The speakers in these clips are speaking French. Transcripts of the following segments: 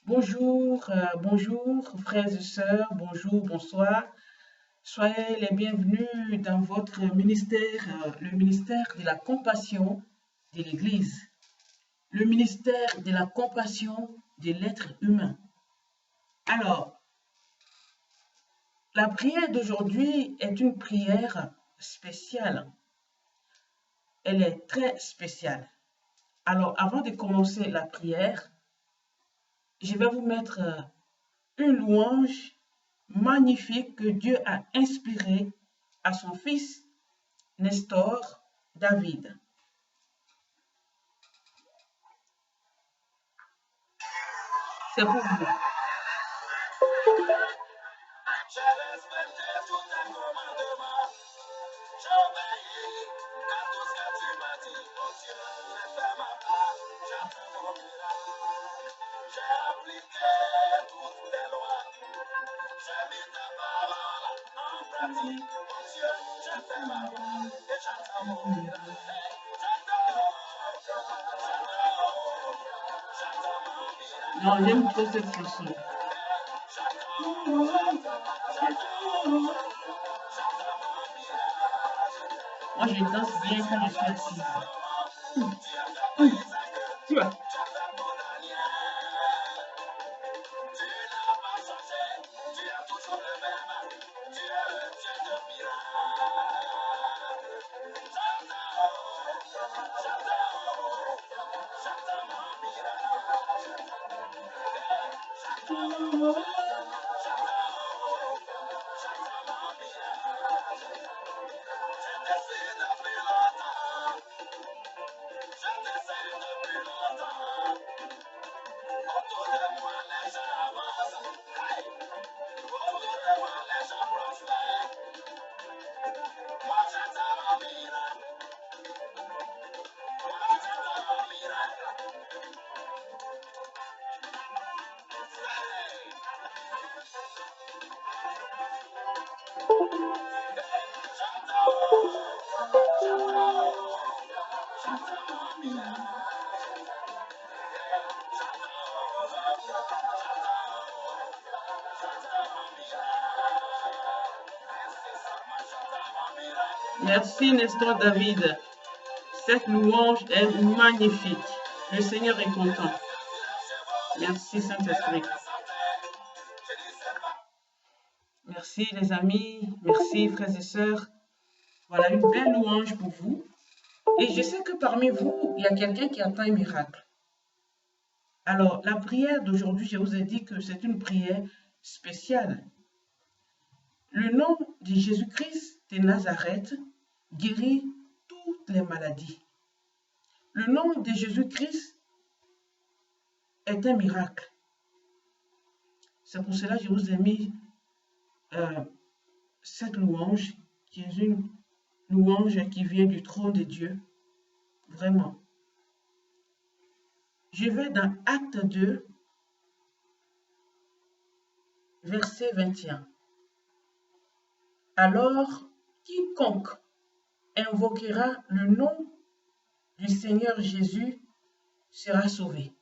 Bonjour frères et sœurs, bonjour, bonsoir. Soyez les bienvenus dans votre ministère, le ministère de la compassion de l'Église, le ministère de la compassion de l'être humain. Alors, la prière d'aujourd'hui est une prière spéciale. Elle est très spéciale. Alors, avant de commencer la prière, je vais vous mettre une louange magnifique que Dieu a inspirée à son fils Nestor David. C'est pour vous. J'ai respecté tous tes commandements. J'obéis à tout ce que tu m'as dit, oh Dieu. J'ai fait ma part, j'attends mon miracle. J'ai appliqué toutes tes lois. J'ai mis ta parole en pratique, oh Dieu. J'ai fait ma part et j'attends mon miracle. Non, j'aime trop cette chanson. Moi, je danse bien quand je suis assise. Tu vois? Merci Nestor David. Cette louange est magnifique. Le Seigneur est content. Merci Saint-Esprit. Merci les amis, merci frères et sœurs. Voilà une belle louange pour vous. Et je sais que parmi vous, il y a quelqu'un qui attend un miracle. Alors, la prière d'aujourd'hui, je vous ai dit que c'est une prière spéciale. Le nom de Jésus-Christ de Nazareth guérit toutes les maladies. Le nom de Jésus-Christ est un miracle. C'est pour cela que je vous ai mis cette louange, qui est une louange qui vient du trône de Dieu. Vraiment. Je vais dans Acte 2, verset 21. Alors, quiconque invoquera le nom du Seigneur Jésus sera sauvé.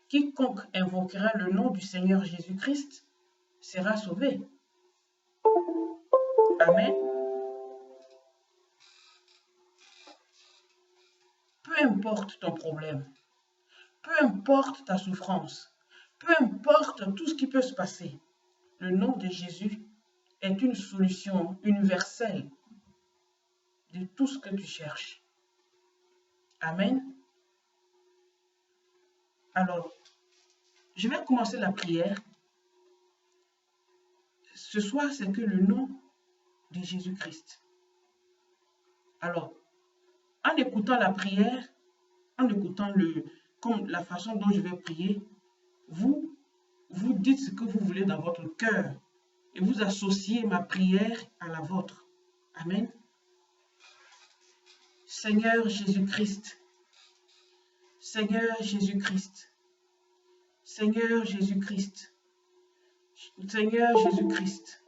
Quiconque invoquera le nom du Seigneur Jésus-Christ sera sauvé. Amen. Peu importe ton problème, peu importe ta souffrance, peu importe tout ce qui peut se passer, le nom de Jésus est une solution universelle de tout ce que tu cherches. Amen. Alors, je vais commencer la prière. Ce soir, c'est que le nom de Jésus-Christ. Alors, en écoutant la prière, en écoutant comme la façon dont je vais prier, vous dites ce que vous voulez dans votre cœur et vous associez ma prière à la vôtre. Amen. Seigneur Jésus-Christ, Seigneur Jésus-Christ, Seigneur Jésus-Christ, Seigneur Jésus-Christ,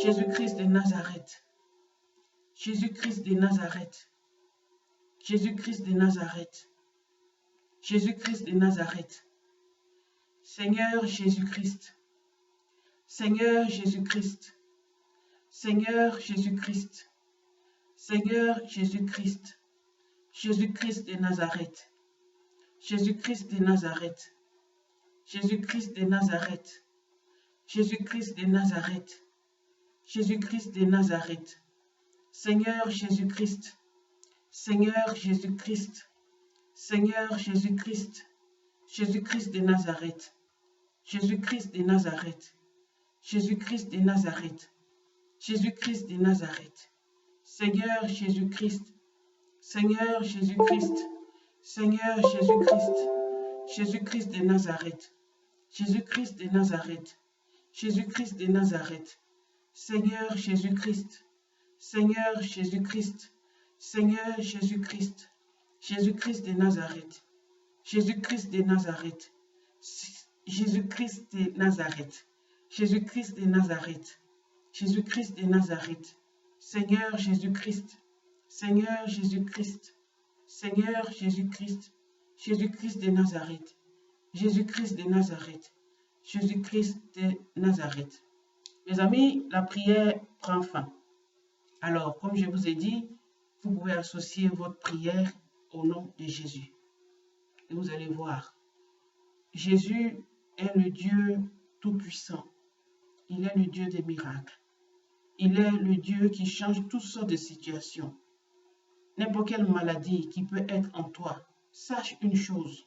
Jésus-Christ de Nazareth, Jésus-Christ de Nazareth, Jésus-Christ de Nazareth, Jésus-Christ de Nazareth. Seigneur Jésus-Christ. Seigneur Jésus-Christ. Seigneur Jésus-Christ. Seigneur Jésus-Christ. Jésus-Christ de Nazareth. Jésus-Christ de Nazareth. Jésus-Christ de Nazareth. Jésus-Christ de Nazareth. Jésus-Christ de Nazareth. Seigneur Jésus-Christ. Seigneur Jésus-Christ. Seigneur Jésus-Christ. Jésus-Christ de Nazareth. Jésus-Christ de Nazareth. Jésus-Christ de Nazareth. Jésus-Christ de Nazareth. Seigneur Jésus-Christ. Seigneur Jésus-Christ. Seigneur Jésus-Christ. Jésus-Christ de Nazareth. Jésus-Christ de Nazareth. Jésus-Christ de Nazareth. Seigneur Jésus-Christ. Seigneur Jésus-Christ. Seigneur Jésus-Christ. Jésus-Christ de Nazareth. Jésus-Christ de Nazareth. Jésus-Christ de Nazareth. Jésus-Christ de Nazareth. Jésus-Christ de Nazareth. Seigneur Jésus-Christ. Seigneur Jésus-Christ. Seigneur Jésus-Christ. Jésus-Christ de Nazareth. Jésus-Christ de Nazareth. Jésus-Christ de Nazareth. Mes amis, la prière prend fin. Alors, comme je vous ai dit, vous pouvez associer votre prière au nom de Jésus. Et vous allez voir, Jésus est le Dieu Tout-Puissant. Il est le Dieu des miracles. Il est le Dieu qui change toutes sortes de situations. N'importe quelle maladie qui peut être en toi, sache une chose,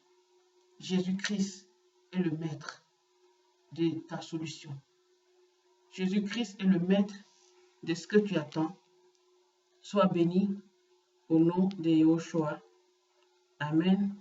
Jésus-Christ est le maître de ta solution. Jésus-Christ est le maître de ce que tu attends. Sois béni au nom de Yahushua. Amen.